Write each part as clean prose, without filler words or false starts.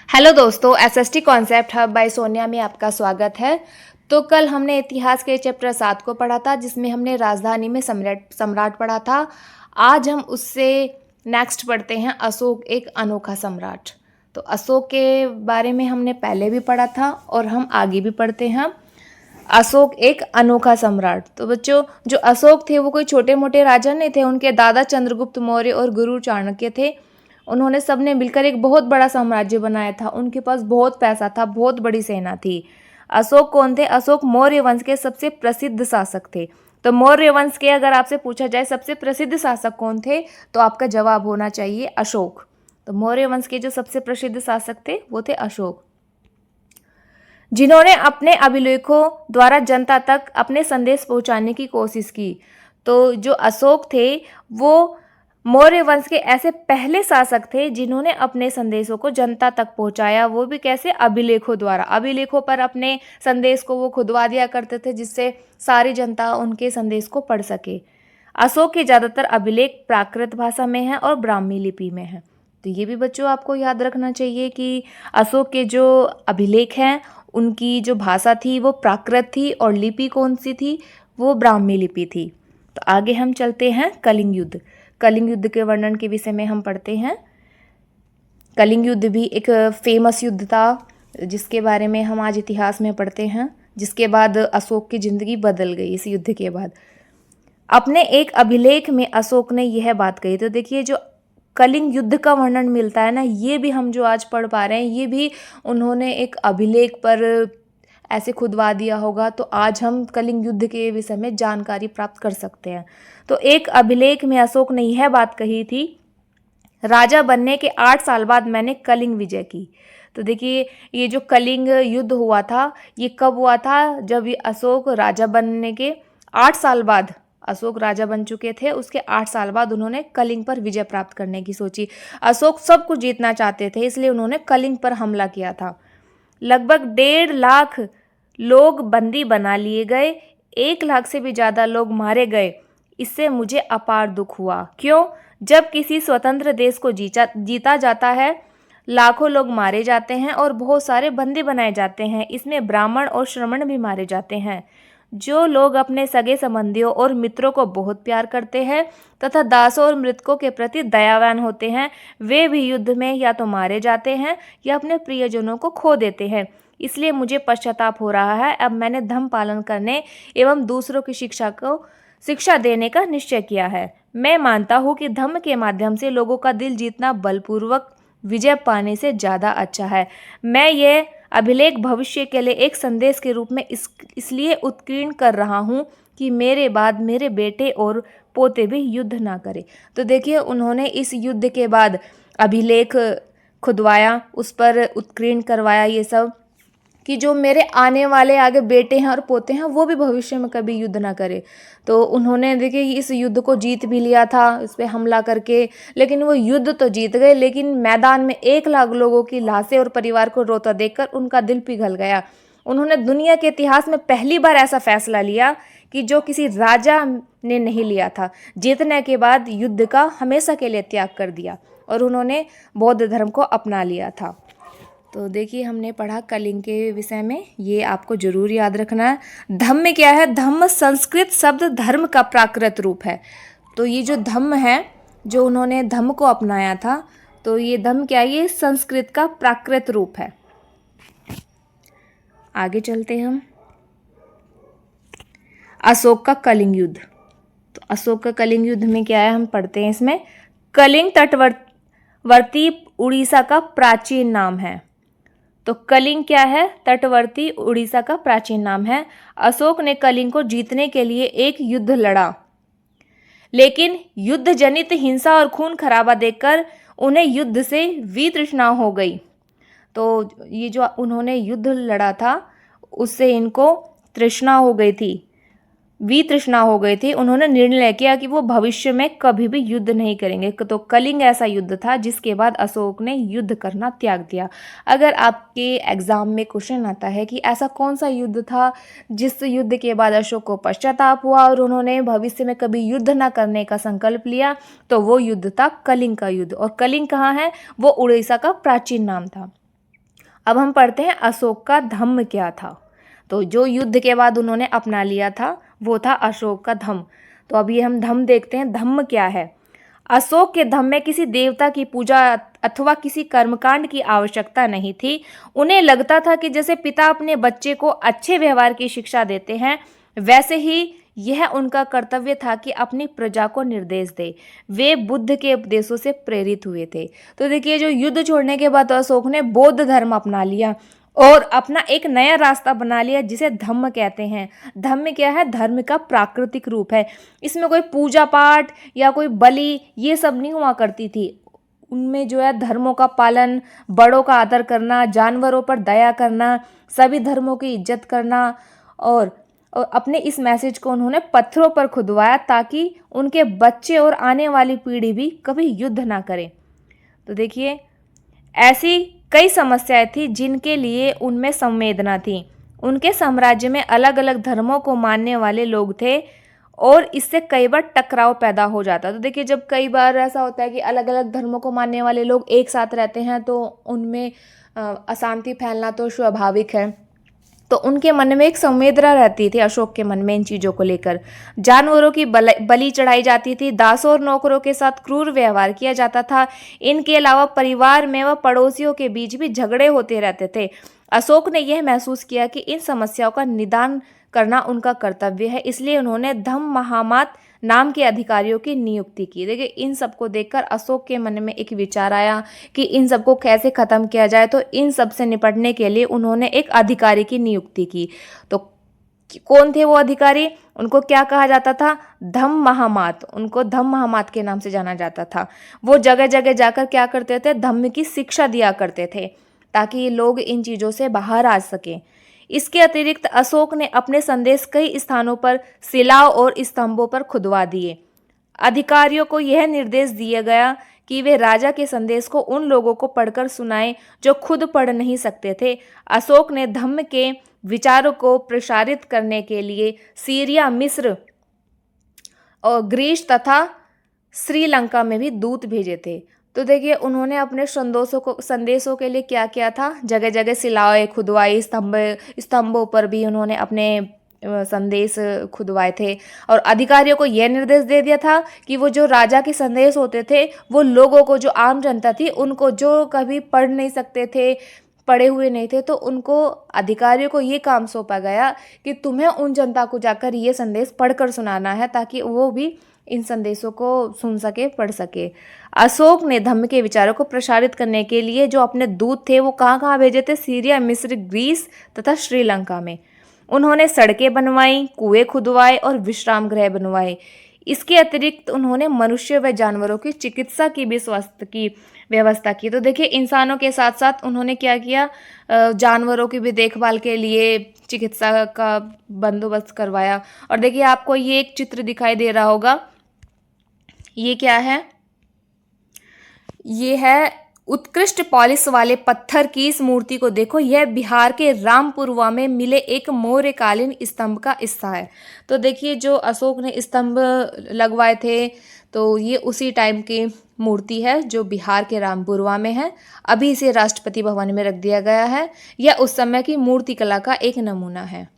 Hello दोस्तों, SST concept hub by Sonia में आपका स्वागत है। तो कल हमने इतिहास के चैप्टर 7 को पढ़ा था, जिसमें हमने राजधानी में सम्राट पढ़ा था। आज हम उससे नेक्स्ट पढ़ते हैं अशोक एक अनोखा सम्राट। तो अशोक के बारे में हमने पहले भी पढ़ा था और हम आगे भी पढ़ते हैं। अशोक एक अनोखा सम्राट। तो बच्चों, जो अशोक थे वो कोई छोटे मोटे राजा नहीं थे। उनके दादा चंद्रगुप्त मौर्य और गुरु चाणक्य थे। उन्होंने सबने मिलकर एक बहुत बड़ा साम्राज्य बनाया था। उनके पास बहुत पैसा था, बहुत बड़ी सेना थी। अशोक कौन थे? अशोक मौर्य वंश के सबसे प्रसिद्ध शासक थे। तो मौर्य वंश के अगर आपसे पूछा जाए सबसे प्रसिद्ध शासक कौन थे, तो आपका जवाब होना चाहिए अशोक। तो मौर्य वंश के जो सबसे प्रसिद्ध शासक थे वो थे अशोक, जिन्होंने अपने अभिलेखों द्वारा जनता तक अपने संदेश पहुंचाने की कोशिश की। तो जो अशोक थे वो मौर्य वंश के ऐसे पहले शासक थे जिन्होंने अपने संदेशों को जनता तक पहुंचाया। वो भी कैसे? अभिलेखों द्वारा। अभिलेखों पर अपने संदेश को वो खुदवा दिया करते थे, जिससे सारी जनता उनके संदेश को पढ़ सके। अशोक के ज़्यादातर अभिलेख प्राकृत भाषा में हैं और ब्राह्मी लिपि में हैं। तो ये भी बच्चों आपको याद रखना चाहिए कि अशोक के जो अभिलेख हैं उनकी जो भाषा थी वो प्राकृत थी और लिपि कौन सी थी? वो ब्राह्मी लिपि थी। तो आगे हम चलते हैं कलिंग युद्ध। कलिंग युद्ध के वर्णन के विषय में हम पढ़ते हैं। कलिंग युद्ध भी एक फेमस युद्ध था, जिसके बारे में हम आज इतिहास में पढ़ते हैं, जिसके बाद अशोक की जिंदगी बदल गई। इस युद्ध के बाद अपने एक अभिलेख में अशोक ने यह बात कही। तो देखिए, जो कलिंग युद्ध का वर्णन मिलता है ना, ये भी हम जो आज पढ़ पा रहे हैं, ये भी उन्होंने एक अभिलेख पर ऐसे खुदवा दिया होगा। तो आज हम कलिंग युद्ध के विषय में जानकारी प्राप्त कर सकते हैं। तो एक अभिलेख में अशोक ने यह बात कही थी, राजा बनने के 8 साल बाद मैंने कलिंग विजय की। तो देखिए, ये जो कलिंग युद्ध हुआ था ये कब हुआ था? जब ये अशोक राजा बनने के 8 साल बाद, अशोक राजा बन चुके थे, उसके 8 साल बाद उन्होंने कलिंग पर विजय प्राप्त करने की सोची। अशोक सब कुछ जीतना चाहते थे, इसलिए उन्होंने कलिंग पर हमला किया था। लगभग 1.5 लाख लोग बंदी बना लिए गए, 1 लाख से भी ज़्यादा लोग मारे गए। इससे मुझे अपार दुख हुआ। क्यों? जब किसी स्वतंत्र देश को जीता जाता है, लाखों लोग मारे जाते हैं और बहुत सारे बंदी बनाए जाते हैं। इसमें ब्राह्मण और श्रमण भी मारे जाते हैं। जो लोग अपने सगे संबंधियों और मित्रों को बहुत प्यार करते हैं तथा दासों और मृतकों के प्रति दयावान होते हैं, वे भी युद्ध में या तो मारे जाते हैं या अपने प्रियजनों को खो देते हैं। इसलिए मुझे पश्चाताप हो रहा है। अब मैंने धर्म पालन करने एवं दूसरों की शिक्षा देने का निश्चय किया है। मैं मानता हूँ कि धर्म के माध्यम से लोगों का दिल जीतना बलपूर्वक विजय पाने से ज़्यादा अच्छा है। मैं ये अभिलेख भविष्य के लिए एक संदेश के रूप में इसलिए उत्कीर्ण कर रहा हूँ कि मेरे बाद मेरे बेटे और पोते भी युद्ध ना करें। तो देखिए, उन्होंने इस युद्ध के बाद अभिलेख खुदवाया, उस पर उत्कीर्ण करवाया ये सब, कि जो मेरे आने वाले आगे बेटे हैं और पोते हैं वो भी भविष्य में कभी युद्ध ना करे। तो उन्होंने देखिए इस युद्ध को जीत भी लिया था, इस पर हमला करके। लेकिन वो युद्ध तो जीत गए, लेकिन मैदान में 1 लाख लोगों की लाशें और परिवार को रोता देखकर उनका दिल पिघल गया। उन्होंने दुनिया के इतिहास में पहली बार ऐसा फैसला लिया कि जो किसी राजा ने नहीं लिया था। जीतने के बाद युद्ध का हमेशा के लिए त्याग कर दिया और उन्होंने बौद्ध धर्म को अपना लिया था। तो देखिए, हमने पढ़ा कलिंग के विषय में, ये आपको जरूर याद रखना है। धम्म क्या है? धम्म संस्कृत शब्द धर्म का प्राकृत रूप है। तो ये जो धम्म है, जो उन्होंने धम्म को अपनाया था, तो ये धम्म क्या है? ये संस्कृत का प्राकृत रूप है। आगे चलते हैं हम। अशोक का कलिंग युद्ध। तो अशोक का कलिंग युद्ध में क्या है, हम पढ़ते हैं इसमें। कलिंग तटवर्ती उड़ीसा का प्राचीन नाम है। तो कलिंग क्या है? तटवर्ती उड़ीसा का प्राचीन नाम है। अशोक ने कलिंग को जीतने के लिए एक युद्ध लड़ा, लेकिन युद्ध जनित हिंसा और खून खराबा देखकर उन्हें युद्ध से वितृष्णा हो गई। तो ये जो उन्होंने युद्ध लड़ा था उससे इनको तृष्णा हो गई थी, वितृष्णा हो गई थी। उन्होंने निर्णय किया कि वो भविष्य में कभी भी युद्ध नहीं करेंगे। तो कलिंग ऐसा युद्ध था जिसके बाद अशोक ने युद्ध करना त्याग दिया। अगर आपके एग्जाम में क्वेश्चन आता है कि ऐसा कौन सा युद्ध था जिस युद्ध के बाद अशोक को पश्चाताप हुआ और उन्होंने भविष्य में कभी युद्ध न करने का संकल्प लिया, तो वो युद्ध था कलिंग का युद्ध। और कलिंग कहाँ है? वो उड़ीसा का प्राचीन नाम था। अब हम पढ़ते हैं अशोक का धम्म क्या था। तो जो युद्ध के बाद उन्होंने अपना लिया था वो था अशोक का धम्म। तो अभी हम धम्म देखते हैं, धम्म क्या है। अशोक के धम्म में किसी देवता की पूजा अथवा किसी कर्मकांड की आवश्यकता नहीं थी। उन्हें लगता था कि जैसे पिता अपने बच्चे को अच्छे व्यवहार की शिक्षा देते हैं, वैसे ही यह उनका कर्तव्य था कि अपनी प्रजा को निर्देश दे। वे बुद्ध के उपदेशों से प्रेरित हुए थे। तो देखिए, जो युद्ध छोड़ने के बाद अशोक ने बौद्ध धर्म अपना लिया और अपना एक नया रास्ता बना लिया जिसे धम्म कहते हैं। धम्म क्या है? धर्म का प्राकृतिक रूप है। इसमें कोई पूजा पाठ या कोई बलि ये सब नहीं हुआ करती थी। उनमें जो है धर्मों का पालन, बड़ों का आदर करना, जानवरों पर दया करना, सभी धर्मों की इज्जत करना और अपने इस मैसेज को उन्होंने पत्थरों पर खुदवाया ताकि उनके बच्चे और आने वाली पीढ़ी भी कभी युद्ध ना करें। तो देखिए, ऐसी कई समस्याएं थी जिनके लिए उनमें संवेदना थी। उनके साम्राज्य में अलग अलग धर्मों को मानने वाले लोग थे और इससे कई बार टकराव पैदा हो जाता। तो देखिए, जब कई बार ऐसा होता है कि अलग अलग धर्मों को मानने वाले लोग एक साथ रहते हैं तो उनमें अशांति फैलना तो स्वाभाविक है। तो उनके मन में एक संवेदना रहती थी, अशोक के मन में इन चीज़ों को लेकर। जानवरों की बलि चढ़ाई जाती थी, दासों और नौकरों के साथ क्रूर व्यवहार किया जाता था। इनके अलावा परिवार में व पड़ोसियों के बीच भी झगड़े होते रहते थे। अशोक ने यह महसूस किया कि इन समस्याओं का निदान करना उनका कर्तव्य है, इसलिए उन्होंने धम्म महामात नाम के अधिकारियों की नियुक्ति की। देखिए, इन सबको देखकर अशोक के मन में एक विचार आया कि इन सबको कैसे खत्म किया जाए। तो इन सब से निपटने के लिए उन्होंने एक अधिकारी की नियुक्ति की। तो कौन थे वो अधिकारी? उनको क्या कहा जाता था? धम्म महामात। उनको धम्म महामात के नाम से जाना जाता था। वो जगह जगह जाकर क्या करते थे? धम्म की शिक्षा दिया करते थे ताकि लोग इन चीज़ों से बाहर आ सकें। इसके अतिरिक्त अशोक ने अपने संदेश कई स्थानों पर शिलाओं और स्तंभों पर खुदवा दिए। अधिकारियों को यह निर्देश दिया गया कि वे राजा के संदेश को उन लोगों को पढ़कर सुनाएं जो खुद पढ़ नहीं सकते थे। अशोक ने धम्म के विचारों को प्रसारित करने के लिए सीरिया, मिस्र और ग्रीस तथा श्रीलंका में भी दूत भेजे थे। तो देखिए, उन्होंने अपने संदेशों के लिए क्या किया था? जगह जगह शिलाएं खुदवाई, स्तंभों पर भी उन्होंने अपने संदेश खुदवाए थे। और अधिकारियों को यह निर्देश दे दिया था कि वो जो राजा के संदेश होते थे वो लोगों को, जो आम जनता थी उनको, जो कभी पढ़ नहीं सकते थे, पढ़े हुए नहीं थे, तो उनको अधिकारियों को ये काम सौंपा गया कि तुम्हें उन जनता को जाकर ये संदेश पढ़कर सुनाना है ताकि वो भी इन संदेशों को सुन सके, पढ़ सके। अशोक ने धम्म के विचारों को प्रसारित करने के लिए जो अपने दूत थे वो कहाँ कहाँ भेजे थे? सीरिया, मिस्र, ग्रीस तथा श्रीलंका में। उन्होंने सड़कें बनवाई, कुएं खुदवाए और विश्राम गृह बनवाए। इसके अतिरिक्त उन्होंने मनुष्य व जानवरों की चिकित्सा की भी स्वास्थ्य की व्यवस्था की। तो देखिए, इंसानों के साथ साथ उन्होंने क्या किया? जानवरों की भी देखभाल के लिए चिकित्सा का बंदोबस्त करवाया। और देखिए, आपको ये एक चित्र दिखाई दे रहा होगा, ये क्या है? ये है उत्कृष्ट पॉलिश वाले पत्थर की इस मूर्ति को देखो। यह बिहार के रामपुरवा में मिले एक मौर्यकालीन स्तंभ का हिस्सा है। तो देखिए, जो अशोक ने स्तंभ लगवाए थे तो ये उसी टाइम की मूर्ति है जो बिहार के रामपुरवा में है। अभी इसे राष्ट्रपति भवन में रख दिया गया है। यह उस समय की मूर्ति कला का एक नमूना है।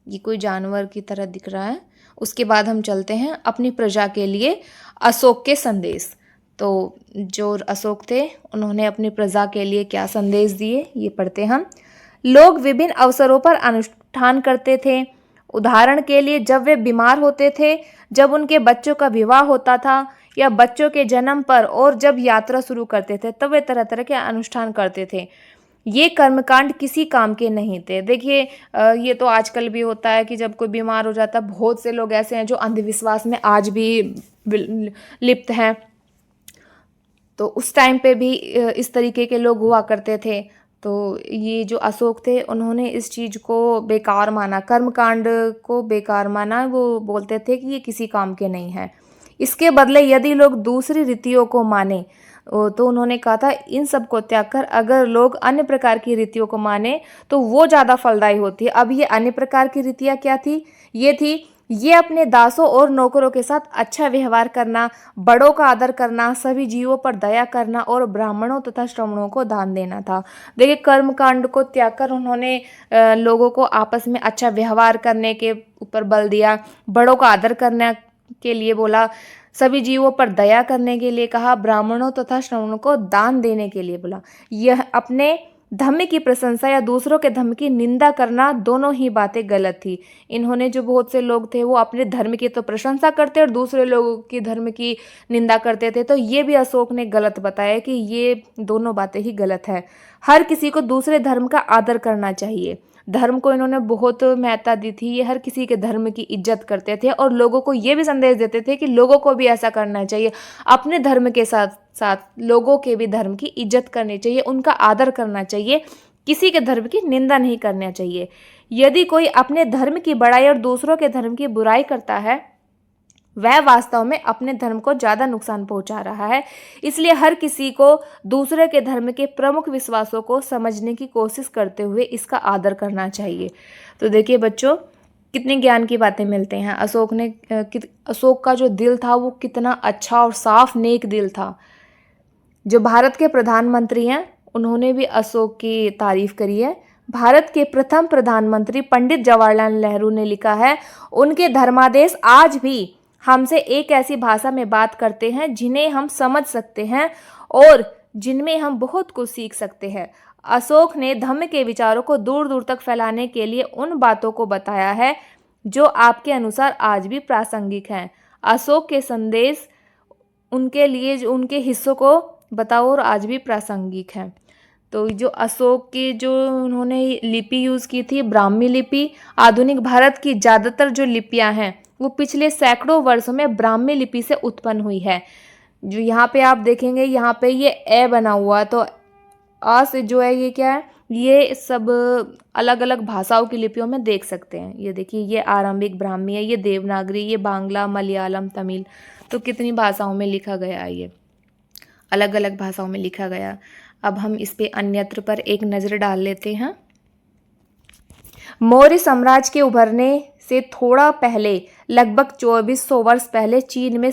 ये कोई जानवर की तरह दिख रहा है। उसके बाद हम चलते हैं अपनी प्रजा के लिए अशोक के संदेश। तो जो अशोक थे उन्होंने अपनी प्रजा के लिए क्या संदेश दिए, ये पढ़ते हम। लोग विभिन्न अवसरों पर अनुष्ठान करते थे। उदाहरण के लिए, जब वे बीमार होते थे, जब उनके बच्चों का विवाह होता था या बच्चों के जन्म पर, और जब यात्रा शुरू करते थे तब वे तरह तरह के अनुष्ठान करते थे। ये कर्मकांड किसी काम के नहीं थे। देखिए, ये तो आजकल भी होता है कि जब कोई बीमार हो जाता है, बहुत से लोग ऐसे हैं जो अंधविश्वास में आज भी लिप्त हैं। तो उस टाइम पे भी इस तरीके के लोग हुआ करते थे। तो ये जो अशोक थे उन्होंने इस चीज़ को बेकार माना, कर्मकांड को बेकार माना। वो बोलते थे कि ये किसी काम के नहीं है। इसके बदले यदि लोग दूसरी रीतियों को माने, तो उन्होंने कहा था इन सब को त्याग कर अगर लोग अन्य प्रकार की रीतियों को माने तो वो ज़्यादा फलदायी होती है। अब ये अन्य प्रकार की रीतियाँ क्या थी? ये थी ये अपने दासों और नौकरों के साथ अच्छा व्यवहार करना, बड़ों का आदर करना, सभी जीवों पर दया करना और ब्राह्मणों तथा श्रमणों को दान देना था। देखिए, कर्म कांड को त्याग कर उन्होंने लोगों को आपस में अच्छा व्यवहार करने के ऊपर बल दिया, बड़ों का आदर करने के लिए बोला, सभी जीवों पर दया करने के लिए कहा, ब्राह्मणों तथा श्रमणों को दान देने के लिए बोला। यह अपने धर्म की प्रशंसा या दूसरों के धर्म की निंदा करना, दोनों ही बातें गलत थी। इन्होंने, जो बहुत से लोग थे वो अपने धर्म की तो प्रशंसा करते और दूसरे लोगों की धर्म की निंदा करते थे, तो ये भी अशोक ने गलत बताया कि ये दोनों बातें ही गलत है। हर किसी को दूसरे धर्म का आदर करना चाहिए। धर्म को इन्होंने बहुत महत्ता दी थी। ये हर किसी के धर्म की इज्जत करते थे और लोगों को ये भी संदेश देते थे कि लोगों को भी ऐसा करना चाहिए। अपने धर्म के साथ साथ लोगों के भी धर्म की इज्जत करनी चाहिए, उनका आदर करना चाहिए, किसी के धर्म की निंदा नहीं करना चाहिए। यदि कोई अपने धर्म की बड़ाई और दूसरों के धर्म की बुराई करता है, वह वास्तव में अपने धर्म को ज़्यादा नुकसान पहुंचा रहा है। इसलिए हर किसी को दूसरे के धर्म के प्रमुख विश्वासों को समझने की कोशिश करते हुए इसका आदर करना चाहिए। तो देखिए बच्चों, कितने ज्ञान की बातें मिलते हैं। अशोक का जो दिल था वो कितना अच्छा और साफ नेक दिल था। जो भारत के प्रधानमंत्री हैं उन्होंने भी अशोक की तारीफ करी है। भारत के प्रथम प्रधानमंत्री पंडित जवाहरलाल नेहरू ने लिखा है, उनके धर्मादेश आज भी हमसे एक ऐसी भाषा में बात करते हैं जिन्हें हम समझ सकते हैं और जिनमें हम बहुत कुछ सीख सकते हैं। अशोक ने धम्म के विचारों को दूर दूर तक फैलाने के लिए उन बातों को बताया है जो आपके अनुसार आज भी प्रासंगिक हैं। अशोक के संदेश उनके लिए जो उनके हिस्सों को बताओ और आज भी प्रासंगिक हैं। तो जो अशोक की जो उन्होंने लिपि यूज़ की थी, ब्राह्मी लिपि, आधुनिक भारत की ज़्यादातर जो लिपियां हैं वो पिछले सैकड़ों वर्षों में ब्राह्मी लिपि से उत्पन्न हुई है। जो यहाँ पे आप देखेंगे, यहाँ पे ये ए बना हुआ, तो आ से जो है ये क्या है, ये सब अलग अलग भाषाओं की लिपियों में देख सकते हैं। ये देखिए, ये आरंभिक ब्राह्मी है, ये देवनागरी, ये बांग्ला, मलयालम, तमिल, तो कितनी भाषाओं में लिखा गया है, ये अलग अलग भाषाओं में लिखा गया। अब हम इस पे अन्यत्र पर एक नज़र डाल लेते हैं। मौर्य साम्राज्य के उभरने से थोड़ा पहले, लगभग 2400 वर्ष पहले, चीन में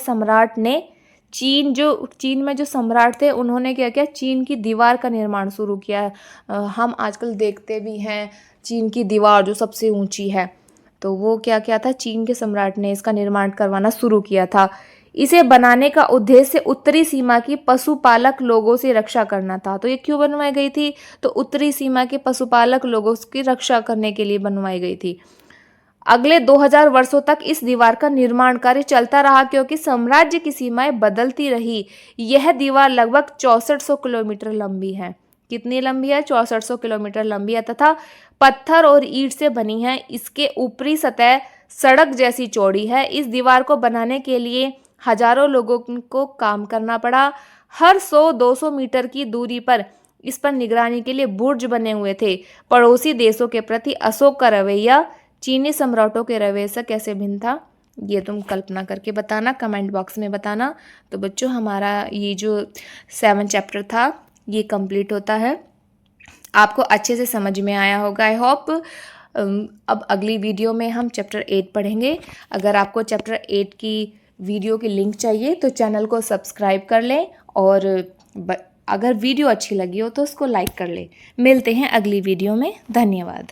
जो सम्राट थे उन्होंने क्या किया, चीन की दीवार का निर्माण शुरू किया। हम आजकल देखते भी हैं चीन की दीवार जो सबसे ऊंची है, तो वो क्या क्या था, चीन के सम्राट ने इसका निर्माण करवाना शुरू किया था। इसे बनाने का उद्देश्य उत्तरी सीमा की पशुपालक लोगों से रक्षा करना था। तो ये क्यों बनवाई गई थी, तो उत्तरी सीमा के पशुपालक लोगों की रक्षा करने के लिए बनवाई गई थी। अगले 2000 वर्षों तक इस दीवार का निर्माण कार्य चलता रहा क्योंकि साम्राज्य की सीमाएं बदलती रही। यह दीवार लगभग 6400 किलोमीटर लंबी है। कितनी लंबी है, 6400 किलोमीटर लंबी है, तथा पत्थर और ईंट से बनी है। इसके ऊपरी सतह सड़क जैसी चौड़ी है। इस दीवार को बनाने के लिए हजारों लोगों को काम करना पड़ा। हर 100-200 मीटर की दूरी पर इस पर निगरानी के लिए बुर्ज बने हुए थे। पड़ोसी देशों के प्रति अशोक का रवैया चीनी सम्राटों के रवैये से कैसे भिन्न था, ये तुम कल्पना करके बताना, कमेंट बॉक्स में बताना। तो बच्चों, हमारा ये जो 7 चैप्टर था ये कंप्लीट होता है। आपको अच्छे से समझ में आया होगा, आई होप। अब अगली वीडियो में हम चैप्टर 8 पढ़ेंगे। अगर आपको चैप्टर 8 की वीडियो की लिंक चाहिए तो चैनल को सब्सक्राइब कर लें, और अगर वीडियो अच्छी लगी हो तो उसको लाइक कर लें। मिलते हैं अगली वीडियो में। धन्यवाद।